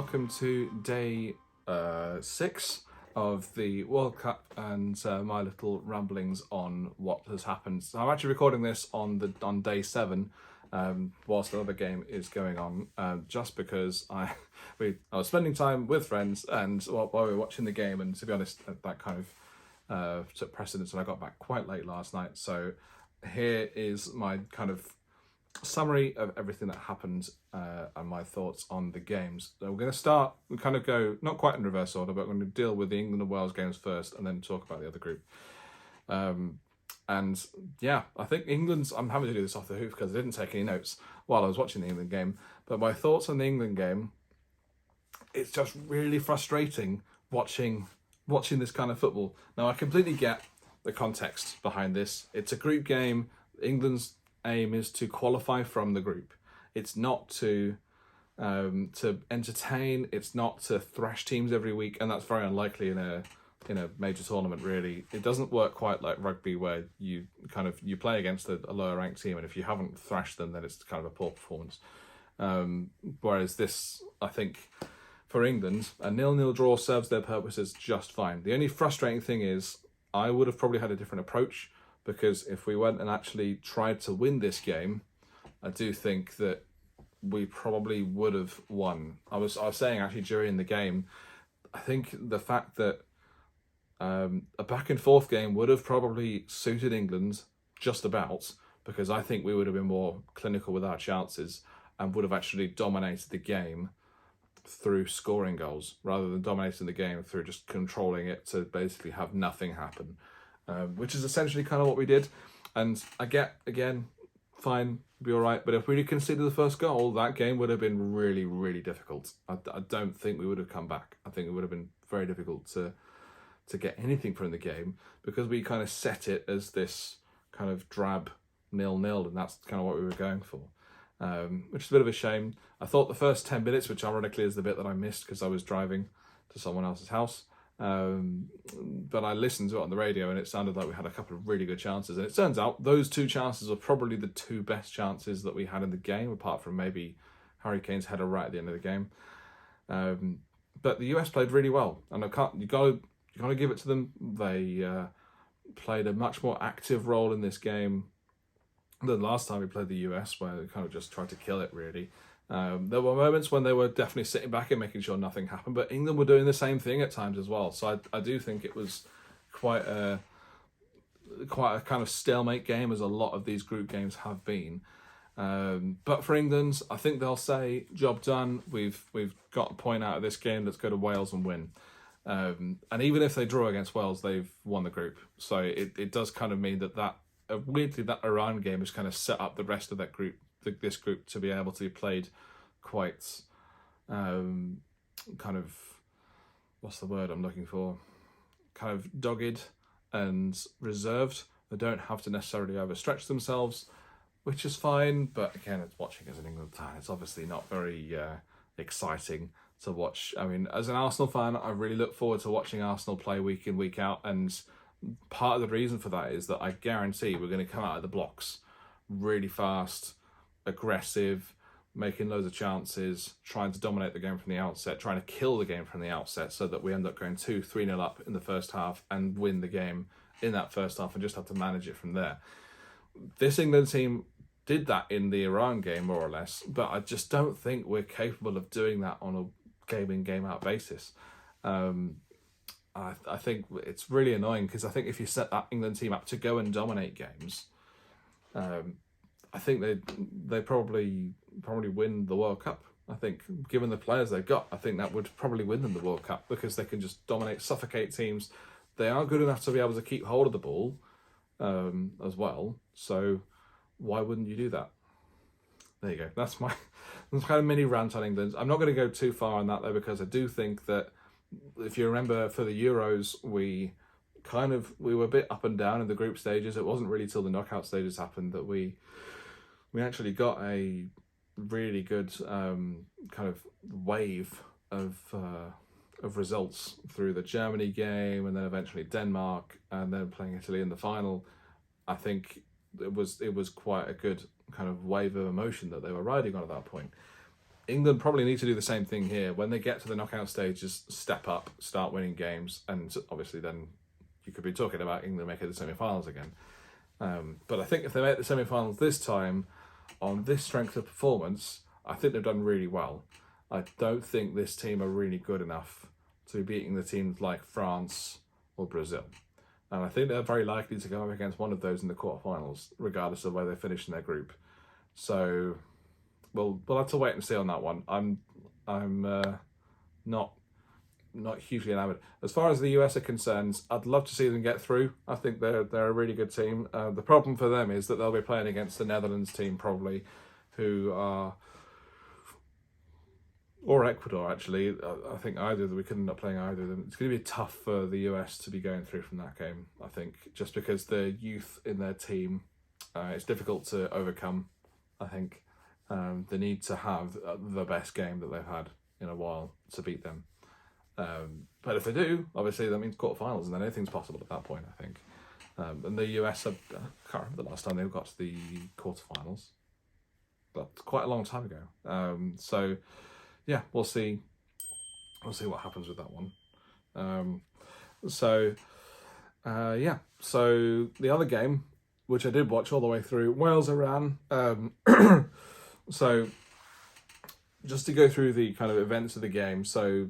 welcome to day 6 of the World Cup and my little ramblings on what has happened. So I'm actually recording this on day 7, whilst another game is going on, just because I was spending time with friends and while we were watching the game, and to be honest, that kind of took precedence, and I got back quite late last night. So here is my kind of summary of everything that happened and my thoughts on the games. So we're going to start, we kind of go not quite in reverse order, but we're going to deal with the England and Wales games first and then talk about the other group. And yeah, I think England's, I'm having to do this off the hoof because I didn't take any notes while I was watching the England game, but my thoughts on the England game, it's just really frustrating watching this kind of football. Now, I completely get the context behind this. It's a group game. England's aim is to qualify from the group. It's not to entertain. It's not to thrash teams every week, and that's very unlikely in a major tournament. Really, it doesn't work quite like rugby, where you play against a lower ranked team, and if you haven't thrashed them, then it's kind of a poor performance. Whereas this, I think, for England, a 0-0 draw serves their purposes just fine. The only frustrating thing is I would have probably had a different approach, because if we went and actually tried to win this game, I do think that we probably would have won. I was saying actually during the game, I think the fact that a back and forth game would have probably suited England just about, because I think we would have been more clinical with our chances and would have actually dominated the game through scoring goals rather than dominating the game through just controlling it to basically have nothing happen. Which is essentially kind of what we did. And I get, again, fine, be all right. But if we conceded the first goal, that game would have been really, really difficult. I don't think we would have come back. I think it would have been very difficult to get anything from the game, because we kind of set it as this kind of drab 0-0, and that's kind of what we were going for, which is a bit of a shame. I thought the first 10 minutes, which ironically is the bit that I missed because I was driving to someone else's house, but I listened to it on the radio and it sounded like we had a couple of really good chances, and it turns out those 2 chances are probably the 2 best chances that we had in the game, apart from maybe Harry Kane's header right at the end of the game. But the US played really well, and you got to give it to them. They played a much more active role in this game than last time we played the US, where they kind of just tried to kill it, really. There were moments when they were definitely sitting back and making sure nothing happened, but England were doing the same thing at times as well. So I do think it was quite a kind of stalemate game, as a lot of these group games have been. But for England, I think they'll say, job done. We've got a point out of this game. Let's go to Wales and win. And even if they draw against Wales, they've won the group. So it does kind of mean that weirdly, that Iran game has kind of set up the rest of that group, this group, to be able to be played quite kind of, what's the word I'm looking for? Kind of dogged and reserved. They don't have to necessarily overstretch themselves, which is fine. But again, it's watching as an England fan, it's obviously not very exciting to watch. I mean, as an Arsenal fan, I really look forward to watching Arsenal play week in, week out, and part of the reason for that is that I guarantee we're going to come out of the blocks really fast, aggressive, making loads of chances, trying to dominate the game from the outset, trying to kill the game from the outset, so that we end up going 2-3-0 up in the first half and win the game in that first half and just have to manage it from there. This England team did that in the Iran game, more or less, but I just don't think we're capable of doing that on a game-in, game-out basis. I think it's really annoying, because I think if you set that England team up to go and dominate games, I think they probably win the World Cup. I think, given the players they've got, I think that would probably win them the World Cup, because they can just dominate, suffocate teams. They are good enough to be able to keep hold of the ball as well. So why wouldn't you do that? There you go. That's my kind of mini rant on England. I'm not going to go too far on that though, because I do think that, if you remember, for the Euros, we were a bit up and down in the group stages. It wasn't really till the knockout stages happened that we actually got a really good kind of wave of results through the Germany game, and then eventually Denmark, and then playing Italy in the final. I think it was quite a good kind of wave of emotion that they were riding on at that point. England probably need to do the same thing here. When they get to the knockout stages, step up, start winning games, and obviously then you could be talking about England making the semi-finals again. But I think if they make the semi-finals this time, on this strength of performance, I think they've done really well. I don't think this team are really good enough to be beating the teams like France or Brazil. And I think they're very likely to go up against one of those in the quarterfinals, regardless of where they finish in their group. So we'll have to wait and see on that one. I'm not hugely enamoured. As far as the US are concerned, I'd love to see them get through. I think they're a really good team. The problem for them is that they'll be playing against the Netherlands team probably, who are, or Ecuador actually. I think either we could end up playing either of them. It's going to be tough for the US to be going through from that game, I think, just because the youth in their team, it's difficult to overcome, I think. They need to have the best game that they've had in a while to beat them. But if they do, obviously that means quarterfinals, and then anything's possible at that point, I think. And the US, I can't remember the last time they got to the quarterfinals, but quite a long time ago. So yeah, we'll see what happens with that one. Yeah, so the other game, which I did watch all the way through, Wales-Iran. So just to go through the kind of events of the game, so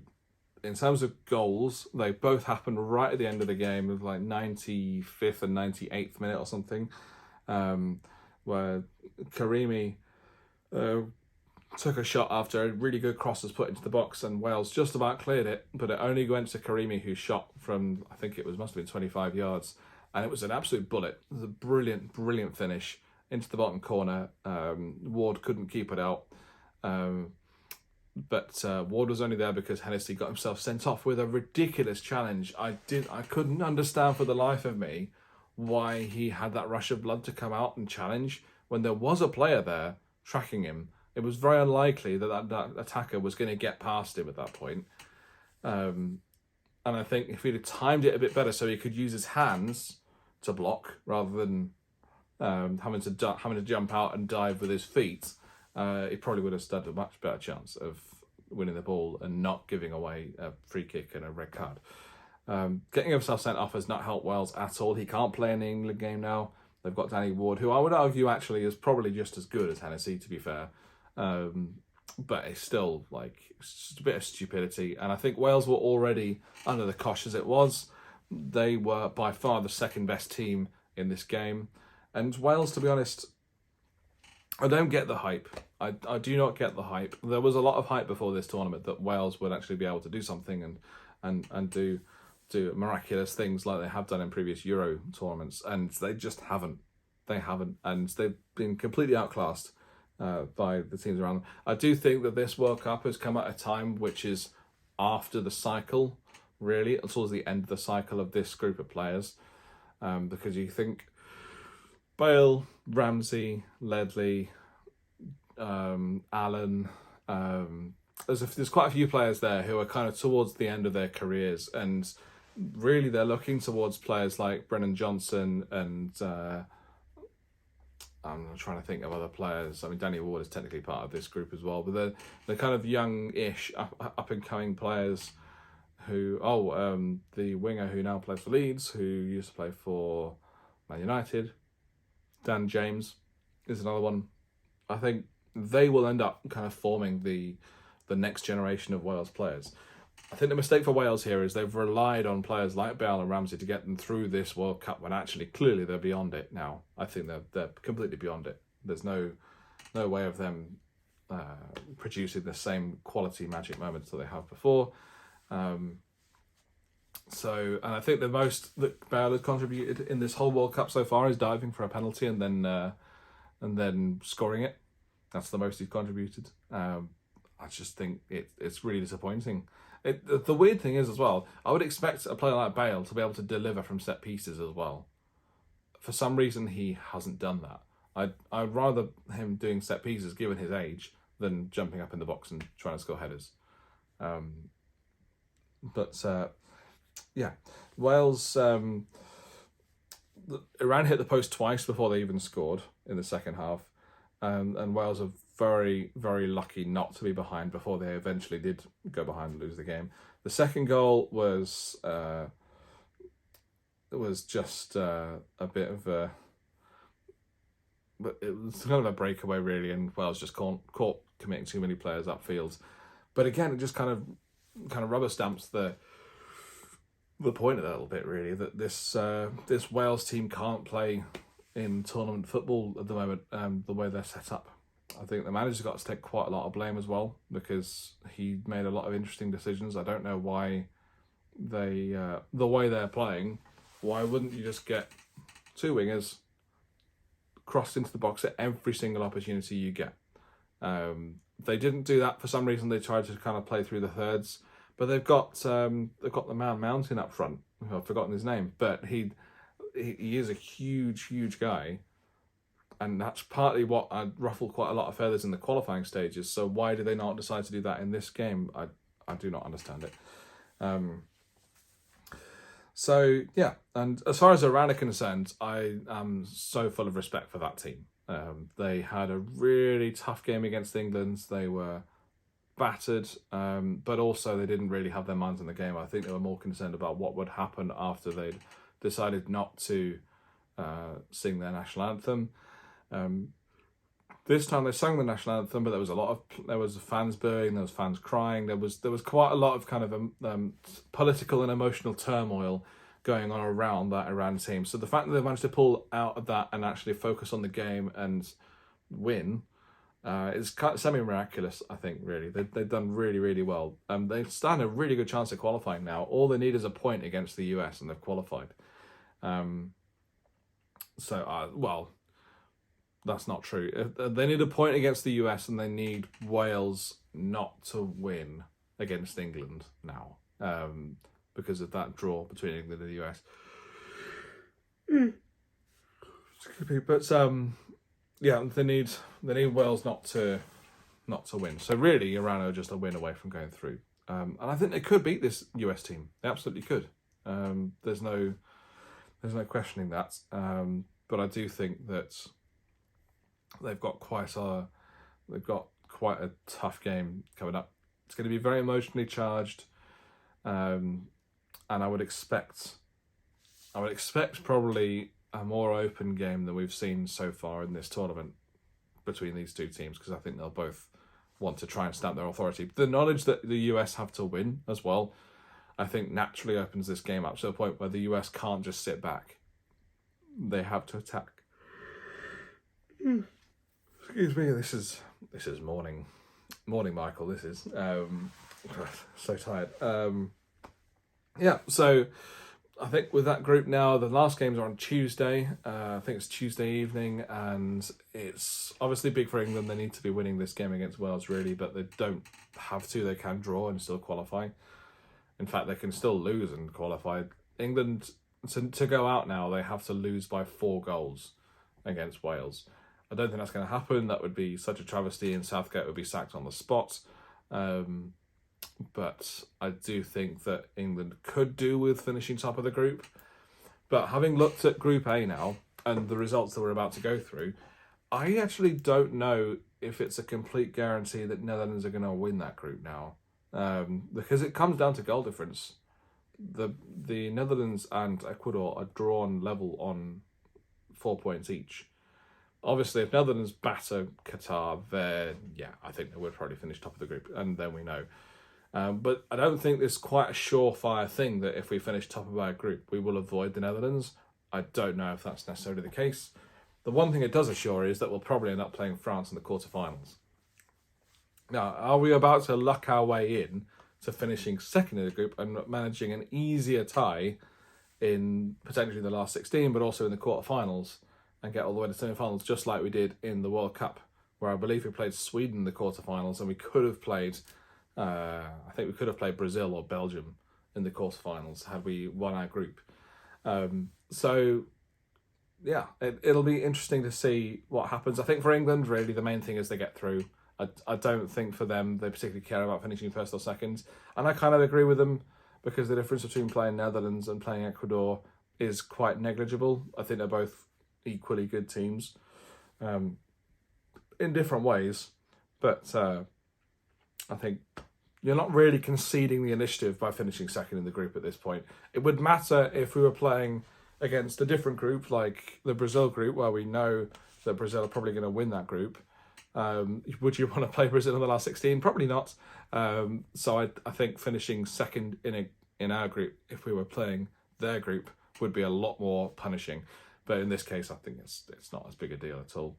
in terms of goals, they both happened right at the end of the game, of like 95th and 98th minute or something, where Karimi took a shot after a really good cross was put into the box, and Wales just about cleared it, but it only went to Karimi, who shot from, I think it must have been 25 yards, and it was an absolute bullet. It was a brilliant, brilliant finish into the bottom corner. Ward couldn't keep it out. But Ward was only there because Hennessy got himself sent off with a ridiculous challenge. I couldn't understand for the life of me why he had that rush of blood to come out and challenge when there was a player there tracking him. It was very unlikely that attacker was going to get past him at that point. And I think if he'd have timed it a bit better so he could use his hands to block rather than having to jump out and dive with his feet, he probably would have stood a much better chance of winning the ball and not giving away a free kick and a red card. Getting himself sent off has not helped Wales at all. He can't play in the England game now. They've got Danny Ward, who I would argue actually is probably just as good as Hennessy, to be fair. But it's still it's just a bit of stupidity. And I think Wales were already under the cosh as it was. They were by far the second best team in this game. And Wales, to be honest, I don't get the hype. I do not get the hype. There was a lot of hype before this tournament that Wales would actually be able to do something and do miraculous things like they have done in previous Euro tournaments, and they just haven't. They haven't, and they've been completely outclassed by the teams around them. I do think that this World Cup has come at a time which is after the cycle, really, towards the end of the cycle of this group of players, because you think Bale, Ramsey, Ledley, Allen, there's quite a few players there who are kind of towards the end of their careers, and really they're looking towards players like Brennan Johnson and I'm trying to think of other players. I mean, Danny Ward is technically part of this group as well, but they're kind of young-ish, up-and-coming players who, the winger who now plays for Leeds, who used to play for Man United, Dan James is another one. I think they will end up kind of forming the next generation of Wales players. I think the mistake for Wales here is they've relied on players like Bale and Ramsey to get them through this World Cup when actually clearly they're beyond it now. I think they're completely beyond it. There's no way of them producing the same quality magic moments that they have before. And I think the most that Bale has contributed in this whole World Cup so far is diving for a penalty and then scoring it. That's the most he's contributed. I just think it's really disappointing. The weird thing is as well, I would expect a player like Bale to be able to deliver from set pieces as well. For some reason, he hasn't done that. I'd rather him doing set pieces, given his age, than jumping up in the box and trying to score headers. Yeah, Wales. Iran hit the post twice before they even scored in the second half, and Wales have very, very lucky not to be behind before they eventually did go behind and lose the game. The second goal was just a bit of a... But it was kind of a breakaway, really, and Wales just caught committing too many players upfield. But again, it just kind of rubber stamps the point a little bit, really, that this Wales team can't play in tournament football at the moment, the way they're set up. I think the manager's got to take quite a lot of blame as well, because he made a lot of interesting decisions. I don't know why the way they're playing, why wouldn't you just get two wingers crossed into the box at every single opportunity you get? They didn't do that for some reason. They tried to kind of play through the thirds, but they've got the man Mountain up front. I've forgotten his name, but he is a huge guy, and that's partly what ruffled quite a lot of feathers in the qualifying stages. So why do they not decide to do that in this game? I do not understand it. So yeah, and as far as Iran are concerned, I am so full of respect for that team. They had a really tough game against England. They were battered, but also they didn't really have their minds in the game. I think they were more concerned about what would happen after they'd decided not to sing their national anthem. This time they sang the national anthem, but there was fans booing, there was fans crying, there was quite a lot of kind of political and emotional turmoil going on around that Iran team. So the fact that they managed to pull out of that and actually focus on the game and win is kind of semi-miraculous, I think, really. They've done really, really well. They stand a really good chance of qualifying now. All they need is a point against the US and they've qualified. Well, that's not true. They need a point against the US and they need Wales not to win against England now, because of that draw between England and the US. But yeah, they need Wales not to win. So really, Iran are just a win away from going through. And I think they could beat this US team. They absolutely could. There's no questioning that. But I do think that they've got quite a tough game coming up. It's going to be very emotionally charged, and I would expect probably a more open game than we've seen so far in this tournament between these two teams, because I think they'll both want to try and stamp their authority. The knowledge that the US have to win as well, I think naturally opens this game up to a point where the US can't just sit back. They have to attack. Excuse me, this is morning, Michael. This is so tired. Yeah, so I think with that group now, the last games are on Tuesday. I think it's Tuesday evening, and it's obviously big for England. They need to be winning this game against Wales, really, but they don't have to. They can draw and still qualify. In fact, they can still lose and qualify. England, to go out now, they have to lose by 4 goals against Wales. I don't think that's going to happen. That would be such a travesty, and Southgate would be sacked on the spot. But I do think that England could do with finishing top of the group. But having looked at Group A now and the results that we're about to go through, I actually don't know if it's a complete guarantee that Netherlands are going to win that group now, because it comes down to goal difference. The Netherlands and Ecuador are drawn level on 4 points each. Obviously, if Netherlands batter Qatar, I think they would probably finish top of the group, and then we know. But I don't think there's quite a surefire thing that if we finish top of our group, we will avoid the Netherlands. I don't know if that's necessarily the case. The one thing it does assure is that we'll probably end up playing France in the quarterfinals. Now, are we about to luck our way in to finishing second in the group and managing an easier tie in potentially the last 16, but also in the quarterfinals, and get all the way to semi-finals, just like we did in the World Cup, where I believe we played Sweden in the quarterfinals, and we could have played, I think we could have played Brazil or Belgium in the quarterfinals had we won our group. So, yeah, it'll be interesting to see what happens. I think for England, really, the main thing is they get through. I don't think for them they particularly care about finishing first or second, and I kind of agree with them, because the difference between playing Netherlands and playing Ecuador is quite negligible. I think they're both equally good teams in different ways. But I think you're not really conceding the initiative by finishing second in the group at this point. It would matter if we were playing against a different group, like the Brazil group, where we know that Brazil are probably going to win that group. Would you want to play Brazil in the last 16? Probably not. So I think finishing second in our group, if we were playing their group, would be a lot more punishing. But in this case, I think it's not as big a deal at all.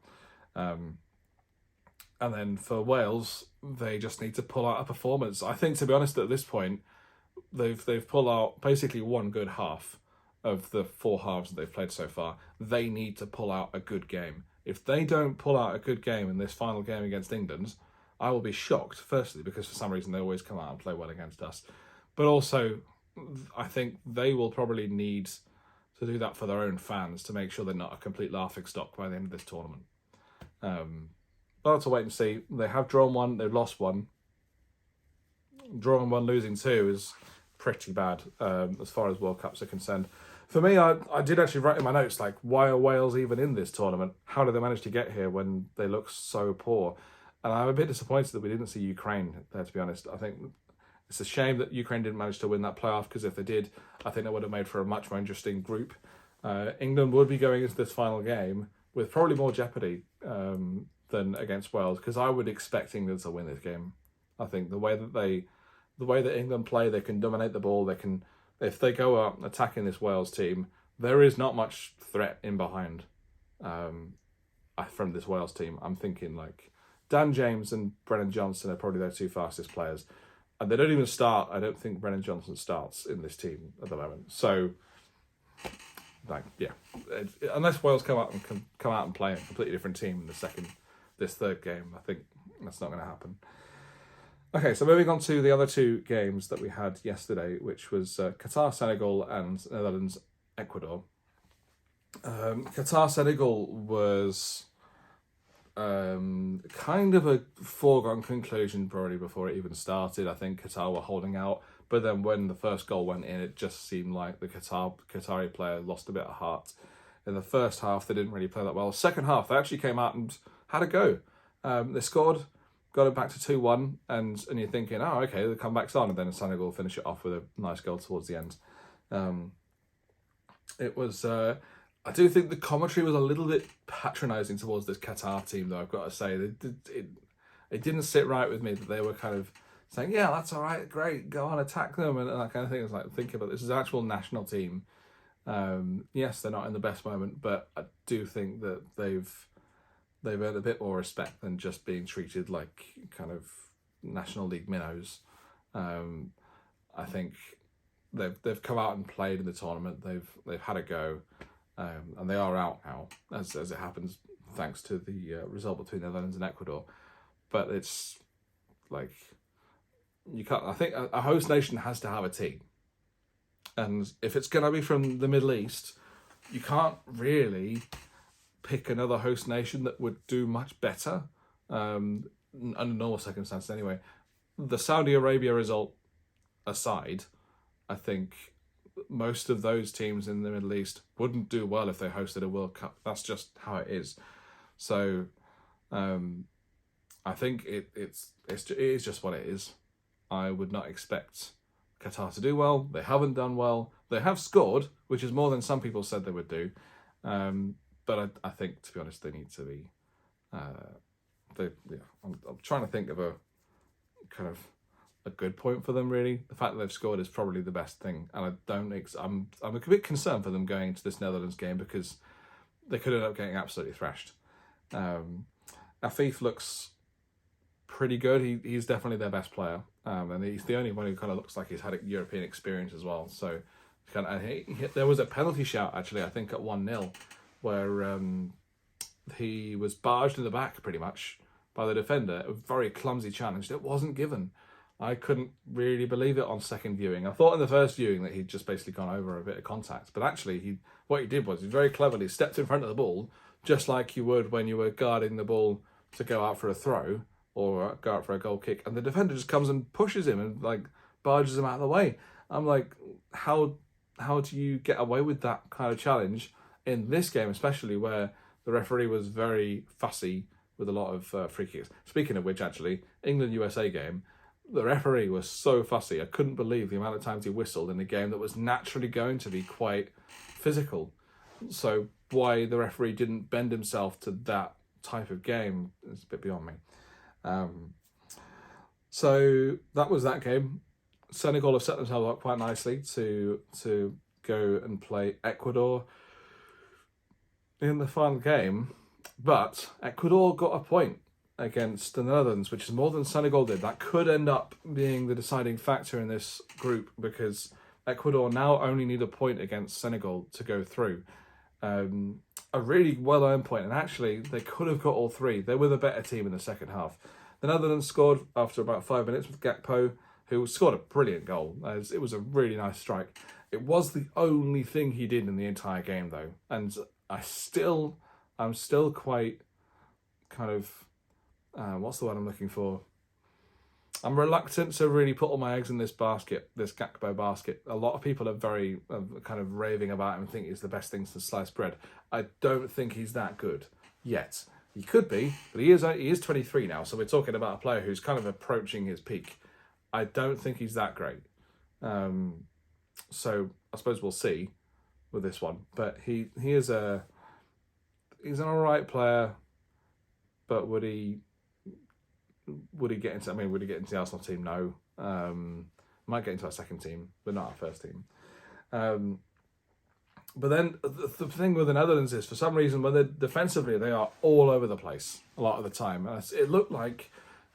And then for Wales, they just need to pull out a performance. I think, to be honest, at this point, they've pulled out basically one good half of the 4 halves that they've played so far. They need to pull out a good game. If they don't pull out a good game in this final game against England, I will be shocked, firstly, because for some reason they always come out and play well against us. But also, I think they will probably need to do that for their own fans to make sure they're not a complete laughingstock by the end of this tournament. But I'll have to wait and see. They have drawn 1, they've lost 1. Drawing 1, losing 2 is pretty bad as far as World Cups are concerned. For me, I did actually write in my notes, like, why are Wales even in this tournament? How did they manage to get here when they look so poor? And I'm a bit disappointed that we didn't see Ukraine there, to be honest. I think it's a shame that Ukraine didn't manage to win that playoff, because if they did, I think that would have made for a much more interesting group. England would be going into this final game with probably more jeopardy than against Wales, because I would expect England to win this game. I think the way that England play, they can dominate the ball. They can, if they go up attacking this Wales team, there is not much threat in behind from this Wales team. I'm thinking like Dan James and Brennan Johnson are probably their 2 fastest players. And they don't even start. I don't think Brennan Johnson starts in this team at the moment. So, like, yeah, unless Wales come out and play a completely different team in this third game, I think that's not going to happen. Okay, so moving on to the other 2 games that we had yesterday, which was Qatar, Senegal, and Netherlands, Ecuador. Qatar, Senegal was kind of a foregone conclusion probably before it even started. I think Qatar were holding out, but then when the first goal went in, it just seemed like the Qatari player lost a bit of heart. In the first half, they didn't really play that well. Second half, they actually came out and had a go. They scored, got it back to 2-1, and you're thinking, oh, okay, the comeback's on, and then Senegal finish it off with a nice goal towards the end. It was... I do think the commentary was a little bit patronising towards this Qatar team, though, I've got to say. It didn't sit right with me that they were kind of saying, yeah, that's all right, great, go on, attack them, and that kind of thing. It's like, think about this is an actual national team. Yes, they're not in the best moment, but I do think that they've earned a bit more respect than just being treated like kind of National League minnows. I think they've come out and played in the tournament. They've had a go. And they are out now, as it happens, thanks to the result between the Netherlands and Ecuador. But it's like, you can't. I think a host nation has to have a team, and if it's going to be from the Middle East, you can't really pick another host nation that would do much better under normal circumstances. Anyway, the Saudi Arabia result aside, I think most of those teams in the Middle East wouldn't do well if they hosted a World Cup. That's just how it is. So I think it is just what it is. I would not expect Qatar to do well. They haven't done well. They have scored, which is more than some people said they would do. But I think, to be honest, they need to be... I'm trying to think of a kind of a good point for them, really. The fact that they've scored is probably the best thing, and I'm a bit concerned for them going into this Netherlands game, because they could end up getting absolutely thrashed. Afif looks pretty good. He's definitely their best player, and he's the only one who kind of looks like he's had a European experience as well. So there was a penalty shout, actually, I think at 1-0, where he was barged in the back pretty much by the defender. A very clumsy challenge that wasn't given. I couldn't really believe it on second viewing. I thought in the first viewing that he'd just basically gone over a bit of contact, but actually what he did was he very cleverly stepped in front of the ball, just like you would when you were guarding the ball to go out for a throw or go out for a goal kick, and the defender just comes and pushes him and like barges him out of the way. I'm like, how do you get away with that kind of challenge in this game, especially where the referee was very fussy with a lot of free kicks. Speaking of which, actually, England-USA game, the referee was so fussy. I couldn't believe the amount of times he whistled in a game that was naturally going to be quite physical. So why the referee didn't bend himself to that type of game is a bit beyond me. So that was that game. Senegal have set themselves up quite nicely to go and play Ecuador in the final game. But Ecuador got a point against the Netherlands, which is more than Senegal did. That could end up being the deciding factor in this group, because Ecuador now only need a point against Senegal to go through. A really well-earned point, and actually they could have got all three. They were the better team in the second half. The Netherlands scored after about 5 minutes with Gakpo, who scored a brilliant goal. It was a really nice strike. It was the only thing he did in the entire game, though, and I'm still quite kind of what's the word I'm looking for? I'm reluctant to really put all my eggs in this basket, this Gakpo basket. A lot of people are kind of raving about him and think he's the best thing since sliced bread. I don't think he's that good yet. He could be, but he is 23 now, so we're talking about a player who's kind of approaching his peak. I don't think he's that great. So I suppose we'll see with this one. But he's an alright player, but would he get into? I mean, would he get into the Arsenal team? No. Might get into our second team, but not our first team. But then the thing with the Netherlands is, for some reason, when they're defensively, they are all over the place a lot of the time. It looked like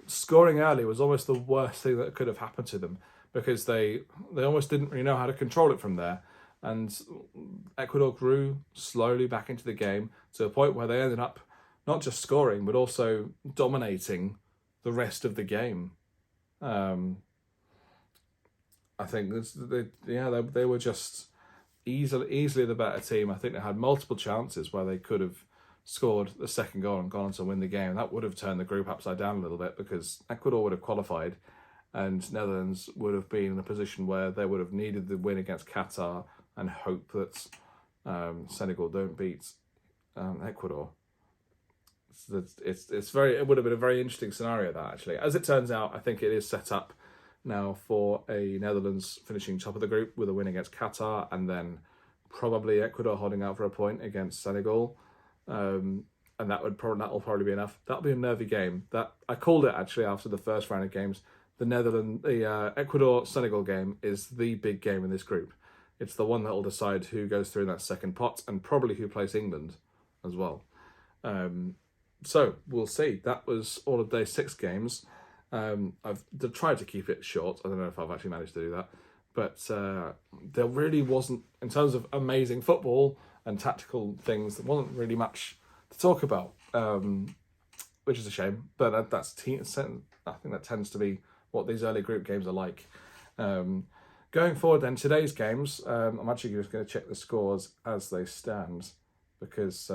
scoring early was almost the worst thing that could have happened to them, because they almost didn't really know how to control it from there. And Ecuador grew slowly back into the game to a point where they ended up not just scoring, but also dominating the rest of the game. I think they were just easily the better team. I think they had multiple chances where they could have scored the second goal and gone on to win the game. That would have turned the group upside down a little bit, because Ecuador would have qualified and Netherlands would have been in a position where they would have needed the win against Qatar and hope that Senegal don't beat Ecuador. It would have been a very interesting scenario, that, actually. As it turns out, I think it is set up now for a Netherlands finishing top of the group with a win against Qatar, and then probably Ecuador holding out for a point against Senegal. And that'll probably be enough. That'll be a nervy game. That I called it, actually, after the first round of games. The Ecuador-Senegal game is the big game in this group. It's the one that will decide who goes through in that second pot, and probably who plays England as well. So we'll see. That was all of day 6 games. I've tried to keep it short. I don't know if I've actually managed to do that. But there really wasn't, in terms of amazing football and tactical things, there wasn't really much to talk about, which is a shame. But I think that tends to be what these early group games are like. Going forward then, today's games, I'm actually just going to check the scores as they stand, because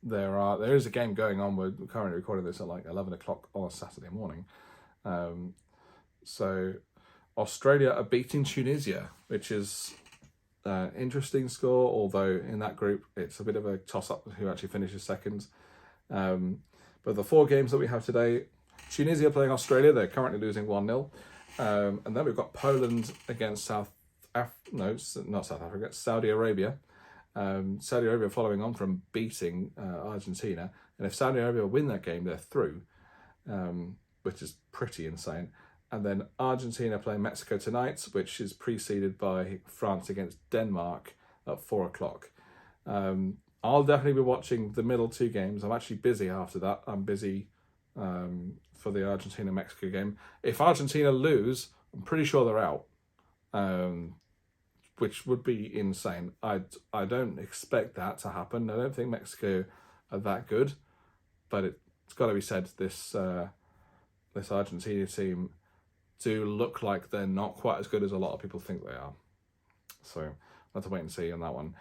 there is a game going on. We're currently recording this at like 11 o'clock on a Saturday morning. So Australia are beating Tunisia, which is an interesting score, although in that group it's a bit of a toss-up who actually finishes second. But the 4 games that we have today, Tunisia playing Australia, they're currently losing 1-0. And then we've got Poland against Saudi Arabia. Saudi Arabia following on from beating Argentina, and if Saudi Arabia win that game, they're through, which is pretty insane. And then Argentina playing Mexico tonight, which is preceded by France against Denmark at 4 o'clock. I'll definitely be watching the middle 2 games. I'm actually busy after that. I'm busy for the Argentina-Mexico game. If Argentina lose, I'm pretty sure they're out. Which would be insane. I don't expect that to happen. I don't think Mexico are that good, but it's got to be said, this Argentina team do look like they're not quite as good as a lot of people think they are. So we'll have to wait and see on that one.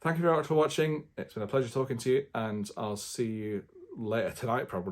Thank you very much for watching. It's been a pleasure talking to you, and I'll see you later tonight probably